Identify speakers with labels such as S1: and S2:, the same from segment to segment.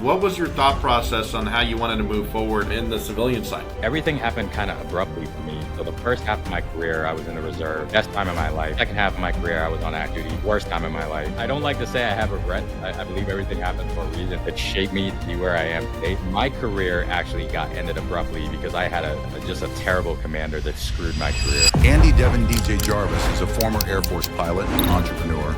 S1: What was your thought process on how you wanted to move forward in the civilian side?
S2: Everything happened kind of abruptly for me. So the first half of my career, I was in the reserve. Best time of my life. Second half of my career, I was on active duty. Worst time of my life. I don't like to say I have regret. I believe everything happened for a reason. It shaped me to be where I am today. My career actually ended abruptly because I had just a terrible commander that screwed my career.
S3: Andy Devin DJ Jarvis is a former Air Force pilot, entrepreneur,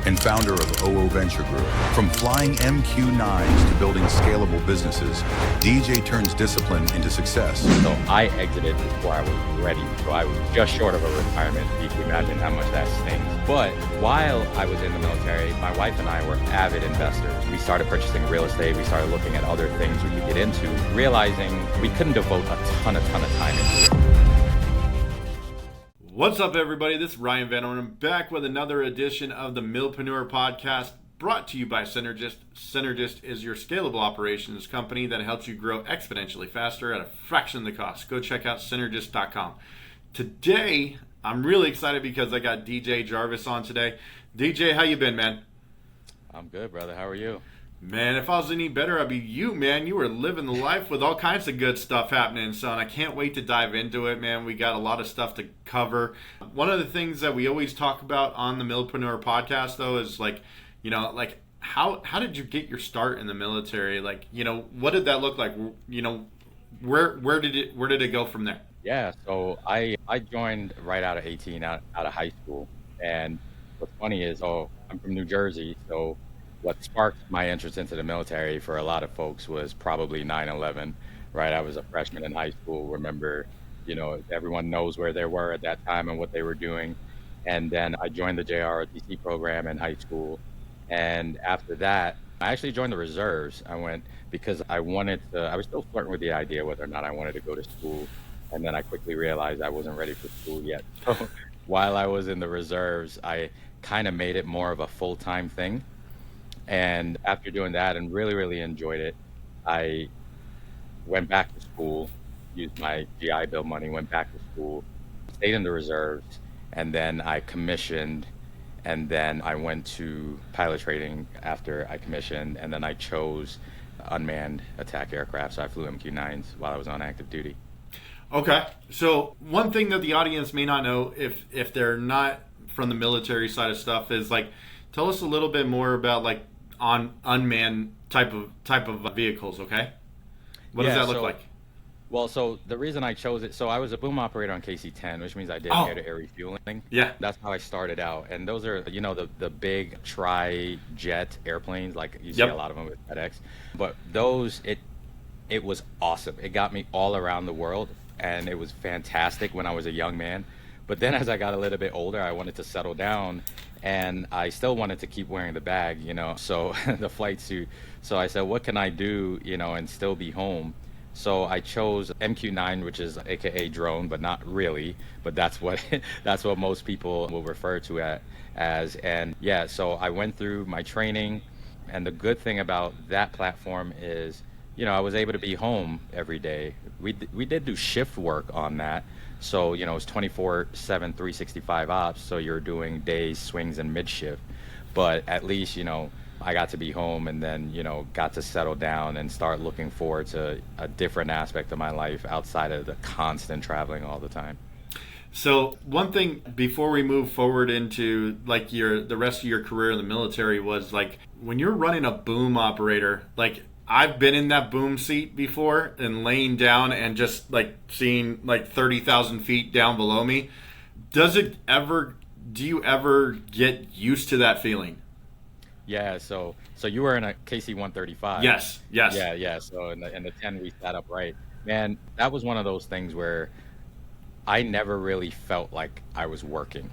S3: and founder of OO Venture Group. From flying MQ-9s to building scalable businesses, DJ turns discipline into success.
S2: So I exited before I was ready. So I was just short of a retirement. You can imagine how much that stings. But while I was in the military, my wife and I were avid investors. We started purchasing real estate. We started looking at other things we could get into, realizing we couldn't devote a ton of time into it.
S1: What's up, everybody? This is Ryan Van Ornum back with another edition of the Milpreneur Podcast, brought to you by Cynergists. Cynergists is your scalable operations company that helps you grow exponentially faster at a fraction of the cost. Go check out Cynergists.com. Today, I'm really excited because I got DJ Jarvis on today. DJ, how you been, man?
S2: I'm good, brother. How are you?
S1: Man, if I was any better, I'd be you, man. You were living the life with all kinds of good stuff happening, son. I can't wait to dive into it, man. We got a lot of stuff to cover. One of the things that we always talk about on the Milpreneur Podcast, though, is how did you get your start in the military? What did that look like? Where did it go from there?
S2: Yeah, so I joined right out of 18, out of high school. And what's funny is, I'm from New Jersey, so what sparked my interest into the military for a lot of folks was probably 9/11, right? I was a freshman in high school. Remember, everyone knows where they were at that time and what they were doing. And then I joined the JROTC program in high school. And after that, I actually joined the reserves. I went because I was still flirting with the idea whether or not I wanted to go to school. And then I quickly realized I wasn't ready for school yet. So while I was in the reserves, I kind of made it more of a full-time thing. And after doing that and really, really enjoyed it, I went back to school, used my GI Bill money, went back to school, stayed in the reserves, and then I commissioned, and then I went to pilot training after I commissioned, and then I chose unmanned attack aircraft, so I flew MQ-9s while I was on active duty.
S1: Okay, so one thing that the audience may not know, if they're not from the military side of stuff, is tell us a little bit more about on unmanned type of vehicles, okay? What does that look like?
S2: Well, so the reason I chose it, so I was a boom operator on KC-10, which means I did air-to-air refueling.
S1: Yeah.
S2: That's how I started out. And those are, the big tri-jet airplanes, like you see a lot of them with FedEx. But those, it was awesome. It got me all around the world, and it was fantastic when I was a young man. But then as I got a little bit older, I wanted to settle down, and I still wanted to keep wearing the bag, so the flight suit. So I said, what can I do, and still be home? So I chose MQ-9, which is AKA drone, but not really, but that's what most people will refer to it as. And yeah, so I went through my training, and the good thing about that platform is, I was able to be home every day. We did do shift work on that. So, it's 24/7, 365 ops. So you're doing days, swings, and mid shift. But at least, I got to be home and then, got to settle down and start looking forward to a different aspect of my life outside of the constant traveling all the time.
S1: So one thing before we move forward into the rest of your career in the military was when you're running a boom operator, I've been in that boom seat before and laying down and just seeing 30,000 feet down below me. Do you ever get used to that feeling?
S2: Yeah, so you were in a KC-135.
S1: Yes.
S2: Yeah. So in the 10 we sat upright. Man, that was one of those things where I never really felt like I was working.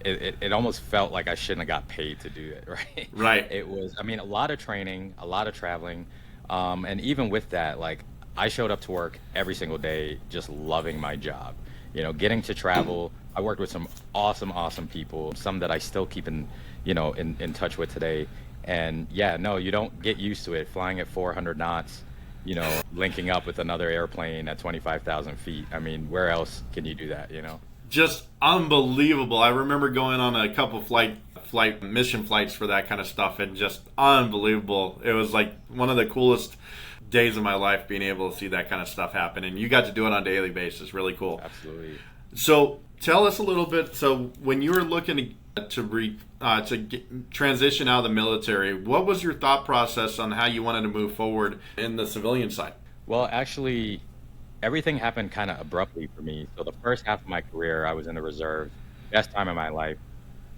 S2: It almost felt like I shouldn't have got paid to do it, right?
S1: Right.
S2: It was, a lot of training, a lot of traveling. And even with that, I showed up to work every single day just loving my job. Getting to travel. I worked with some awesome people, some that I still keep in touch with today. And yeah, no, you don't get used to it. Flying at 400 knots, linking up with another airplane at 25,000 feet. Where else can you do that,
S1: Just unbelievable. I remember going on a couple flight mission flights for that kind of stuff, and just unbelievable. It was like one of the coolest days of my life being able to see that kind of stuff happen, and you got to do it on a daily basis. Really cool.
S2: Absolutely.
S1: So tell us a little bit. So when you were looking to transition out of the military, what was your thought process on how you wanted to move forward in the civilian side?
S2: Well, actually, everything happened kind of abruptly for me. So the first half of my career, I was in the reserve, best time of my life.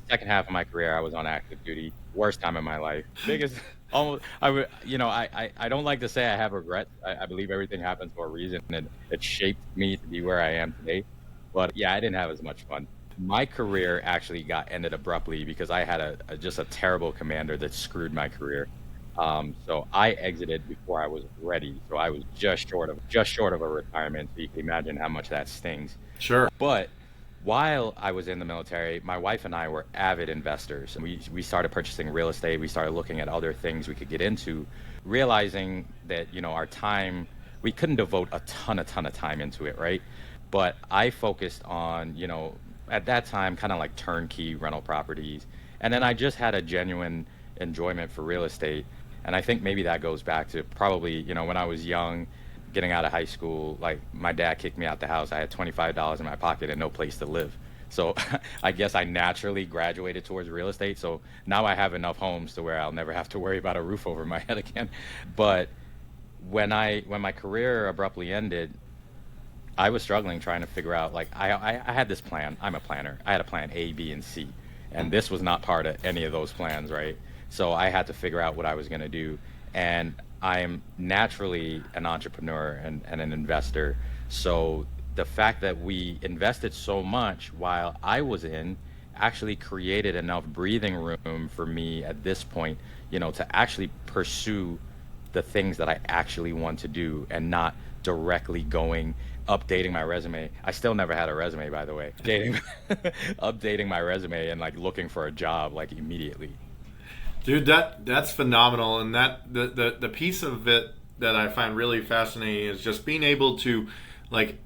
S2: Second half of my career, I was on active duty, worst time of my life. Biggest, almost, I don't like to say I have regrets. I believe everything happens for a reason, and it shaped me to be where I am today. But yeah, I didn't have as much fun. My career actually ended abruptly because I had just a terrible commander that screwed my career. So I exited before I was ready. So I was just short of a retirement. So you can imagine how much that stings.
S1: Sure.
S2: But while I was in the military, my wife and I were avid investors. We started purchasing real estate. We started looking at other things we could get into, realizing that, our time, we couldn't devote a ton of time into it, right? But I focused on, at that time, kind of like turnkey rental properties. And then I just had a genuine enjoyment for real estate. And I think maybe that goes back to probably, when I was young, getting out of high school, like my dad kicked me out the house. I had $25 in my pocket and no place to live. So I guess I naturally graduated towards real estate. So now I have enough homes to where I'll never have to worry about a roof over my head again. But when my career abruptly ended, I was struggling trying to figure out, like, I had this plan. I'm a planner. I had a plan A, B, and C. And this was not part of any of those plans, right? So I had to figure out what I was going to do. And I'm naturally an entrepreneur and an investor. So the fact that we invested so much while I was in actually created enough breathing room for me at this point, to actually pursue the things that I actually want to do and not directly updating my resume. I still never had a resume, by the way. Updating my resume and like looking for a job like immediately.
S1: Dude, that's phenomenal. And that the piece of it that I find really fascinating is just being able to, like,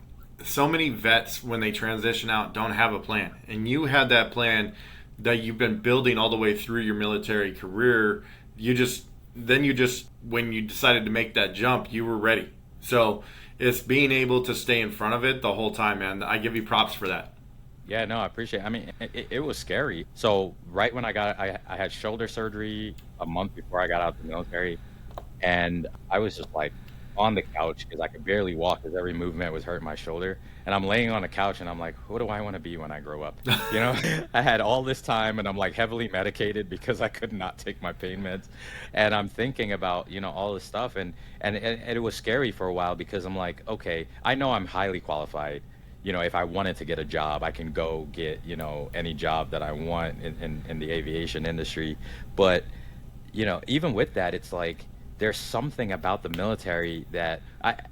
S1: so many vets when they transition out don't have a plan. And you had that plan that you've been building all the way through your military career. When you decided to make that jump, you were ready. So it's being able to stay in front of it the whole time, man. I give you props for that.
S2: Yeah, no, I appreciate it. I mean, it was scary. So right when I had shoulder surgery a month before I got out of the military, and I was just like on the couch because I could barely walk because every movement was hurting my shoulder. And I'm laying on the couch and I'm like, what do I want to be when I grow up? I had all this time and I'm like heavily medicated because I could not take my pain meds. And I'm thinking about, all this stuff. And it was scary for a while because I'm like, okay, I know I'm highly qualified. If I wanted to get a job, I can go get, any job that I want in the aviation industry. But, even with that, it's like, there's something about the military that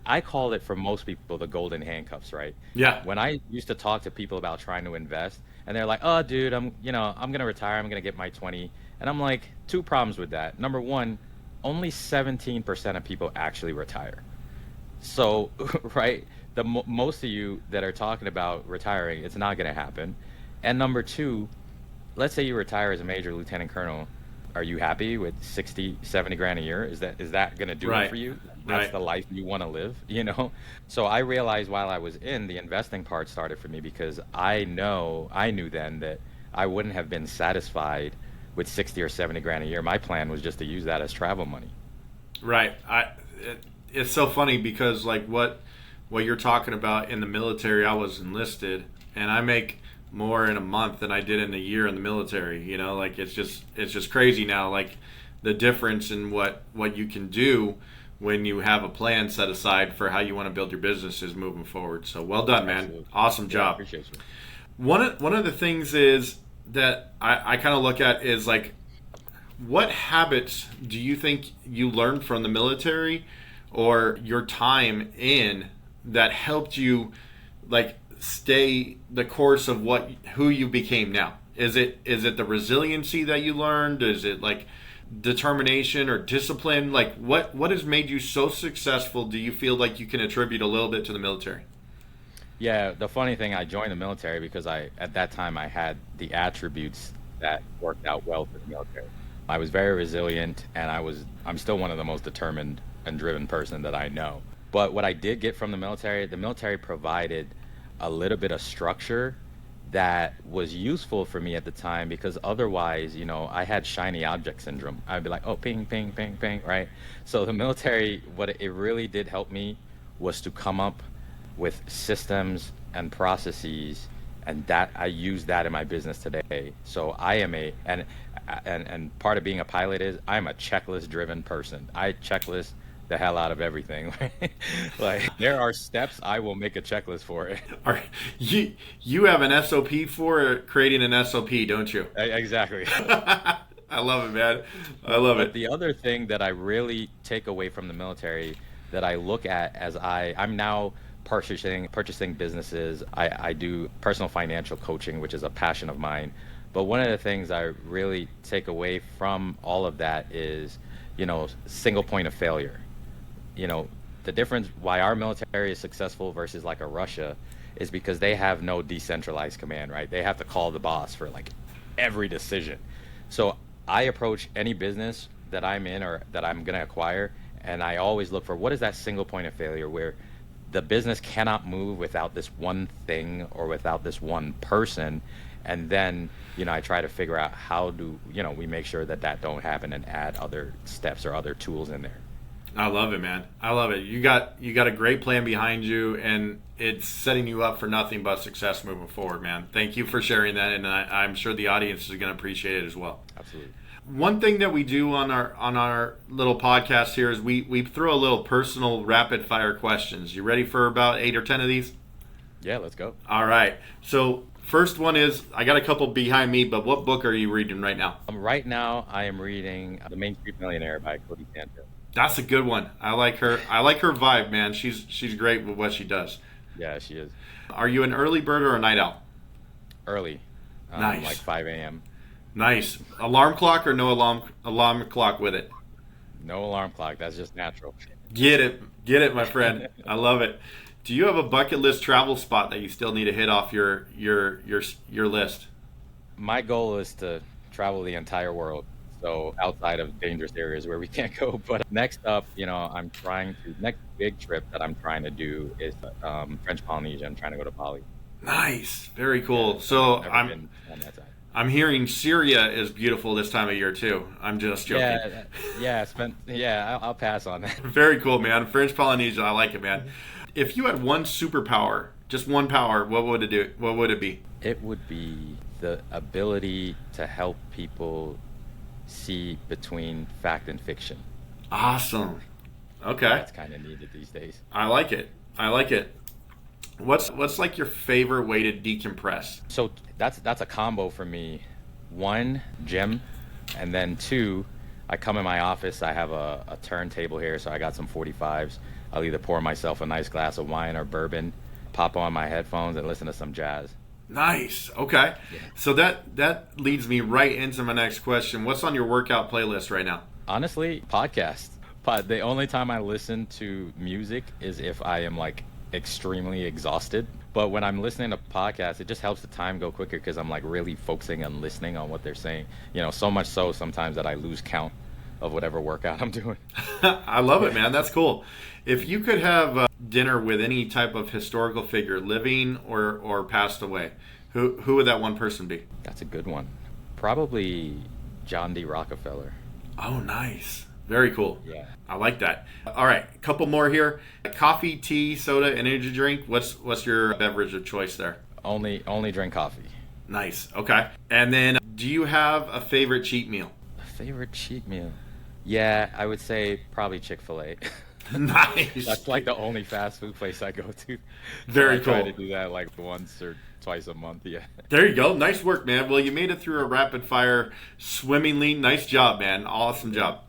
S2: I call it, for most people, the golden handcuffs, right?
S1: Yeah.
S2: When I used to talk to people about trying to invest and they're like, oh, dude, I'm going to retire. I'm going to get my 20. And I'm like, two problems with that. Number one, only 17% of people actually retire. So, right, most of you that are talking about retiring, it's not going to happen. And number two, let's say you retire as a major lieutenant colonel. Are you happy with 60, 70 grand a year? Is that going to do it for you? That's the life you want to live, So I realized while I was in, the investing part started for me because I knew then that I wouldn't have been satisfied with 60 or 70 grand a year. My plan was just to use that as travel money.
S1: Right. It's so funny because like what you're talking about in the military, I was enlisted and I make more in a month than I did in a year in the military. Like it's just crazy now, like the difference in what you can do when you have a plan set aside for how you want to build your businesses moving forward. So well done, man.
S2: Absolutely.
S1: Awesome job.
S2: Yeah, appreciate you.
S1: One of the things is that I kind of look at is like, what habits do you think you learned from the military or your time in that helped you like stay the course of who you became now? Is it the resiliency that you learned? Is it like determination or discipline? Like what has made you so successful? Do you feel like you can attribute a little bit to the military?
S2: Yeah, the funny thing, I joined the military because at that time I had the attributes that worked out well for the military. I was very resilient, and I'm still one of the most determined and driven person that I know. But what I did get from the military provided a little bit of structure that was useful for me at the time, because otherwise, I had shiny object syndrome. I'd be like, oh, ping, ping, ping, ping, right? So the military, what it really did help me was to come up with systems and processes, and that I use that in my business today. So I am and part of being a pilot is I'm a checklist driven person. I checklist the hell out of everything. Like, there are steps, I will make a checklist for it.
S1: All right. You have an SOP for creating an SOP, don't you?
S2: Exactly.
S1: I love it, man. I love it.
S2: The other thing that I really take away from the military that I look at as I'm now purchasing businesses. I do personal financial coaching, which is a passion of mine. But one of the things I really take away from all of that is, single point of failure. The difference why our military is successful versus like a Russia is because they have no decentralized command, right? They have to call the boss for like every decision. So I approach any business that I'm in or that I'm going to acquire, and I always look for what is that single point of failure where the business cannot move without this one thing or without this one person. And then, I try to figure out how do, we make sure that don't happen and add other steps or other tools in there.
S1: I love it, man. I love it. You got a great plan behind you, and it's setting you up for nothing but success moving forward, man. Thank you for sharing that, and I'm sure the audience is going to appreciate it as well.
S2: Absolutely.
S1: One thing that we do on our little podcast here is we throw a little personal rapid fire questions. You ready for about 8 or 10 of these?
S2: Yeah, let's go.
S1: All right. So first one is, I got a couple behind me, but what book are you reading right now?
S2: Right now, I am reading The Main Street Millionaire by Cody Santo.
S1: That's a good one. I like her. I like her vibe, man. She's great with what she does.
S2: Yeah, she is.
S1: Are you an early bird or a night owl?
S2: Early.
S1: Nice.
S2: Like 5 a.m.
S1: Nice. Alarm clock or no alarm clock with it?
S2: No alarm clock. That's just natural.
S1: Get it, my friend. I love it. Do you have a bucket list travel spot that you still need to hit off your list?
S2: My goal is to travel the entire world. So outside of dangerous areas where we can't go. But next up, next big trip that I'm trying to do is French Polynesia. I'm trying to go to Bali.
S1: Nice. Very cool. Yeah, so I'm hearing Syria is beautiful this time of year too. I'm just joking.
S2: I'll pass on that.
S1: Very cool, man. French Polynesia, I like it, man. If you had one superpower, just one power, what would it do? What would it be?
S2: It would be the ability to help people see between fact and fiction.
S1: Awesome. Okay.
S2: That's kind of needed these days.
S1: I like it. What's like your favorite way to decompress?
S2: So that's a combo for me. 1, gym, and then 2, I come in my office. I have a turntable here, so I got some 45s. I'll either pour myself a nice glass of wine or bourbon, pop on my headphones, and listen to some jazz.
S1: Nice. Okay. Yeah. So that leads me right into my next question. What's on your workout playlist right now?
S2: Honestly, podcast. But the only time I listen to music is if I am like extremely exhausted. But when I'm listening to podcasts, it just helps the time go quicker because I'm like really focusing on listening on what they're saying. So much so sometimes that I lose count of whatever workout I'm doing.
S1: I love it, man. That's cool. If you could have dinner with any type of historical figure, living or passed away, who would that one person be?
S2: That's a good one. Probably John D. Rockefeller.
S1: Oh, nice. Very cool.
S2: Yeah.
S1: I like that. All right, a couple more here. Coffee, tea, soda, energy drink. What's your beverage of choice there?
S2: Only drink coffee.
S1: Nice. Okay. And then, do you have a favorite cheat meal?
S2: A favorite cheat meal? Yeah, I would say probably Chick-fil-A.
S1: Nice.
S2: That's like the only fast food place I go to.
S1: Very cool.
S2: I try to do that like once or twice a month. Yeah.
S1: There you go. Nice work, man. Well, you made it through a rapid fire swimmingly. Nice job, man. Awesome job.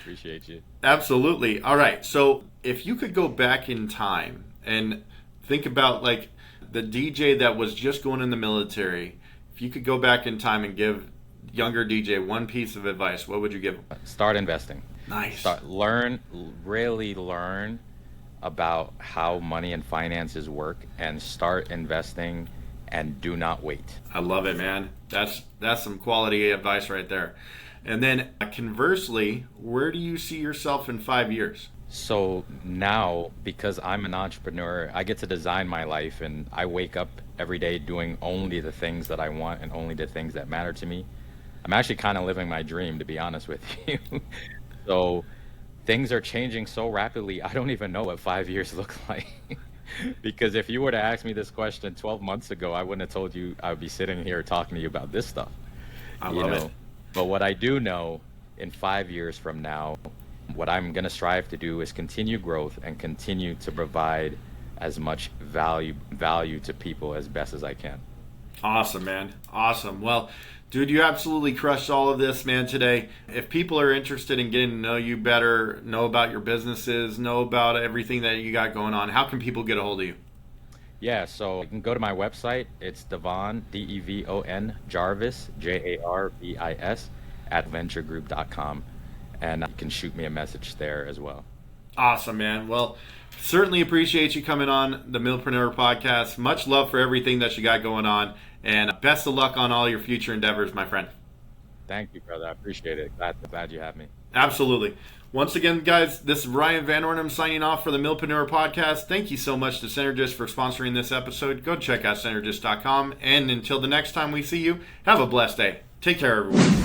S2: Appreciate you.
S1: Absolutely. All right. So if you could go back in time and think about like the DJ that was just going in the military, if you could go back in time and give younger DJ one piece of advice, what would you give him?
S2: Start investing.
S1: Nice.
S2: Really learn about how money and finances work and start investing and do not wait.
S1: I love it, man. That's some quality advice right there. And then conversely, where do you see yourself in 5 years?
S2: So now, because I'm an entrepreneur, I get to design my life, and I wake up every day doing only the things that I want and only the things that matter to me. I'm actually kind of living my dream, to be honest with you. So things are changing so rapidly, I don't even know what 5 years look like. Because if you were to ask me this question 12 months ago, I wouldn't have told you I would be sitting here talking to you about this stuff.
S1: I love it.
S2: But what I do know, in 5 years from now, what I'm going to strive to do is continue growth and continue to provide as much value to people as best as I can.
S1: Awesome, man. Awesome. Well, dude, you absolutely crushed all of this, man, today. If people are interested in getting to know you better, know about your businesses, know about everything that you got going on, how can people get a hold of you?
S2: Yeah, so you can go to my website. It's Devon, Devon Jarvis, Jarvis, @venturegroup.com. And you can shoot me a message there as well.
S1: Awesome, man. Well, certainly appreciate you coming on the Milpreneur Podcast. Much love for everything that you got going on. And best of luck on all your future endeavors, my friend.
S2: Thank you, brother. I appreciate it. Glad you have me.
S1: Absolutely. Once again, guys, this is Ryan Van Ornum signing off for the Milpreneur Podcast. Thank you so much to Cynergists for sponsoring this episode. Go check out Cynergists.com. And until the next time we see you, have a blessed day. Take care, everyone.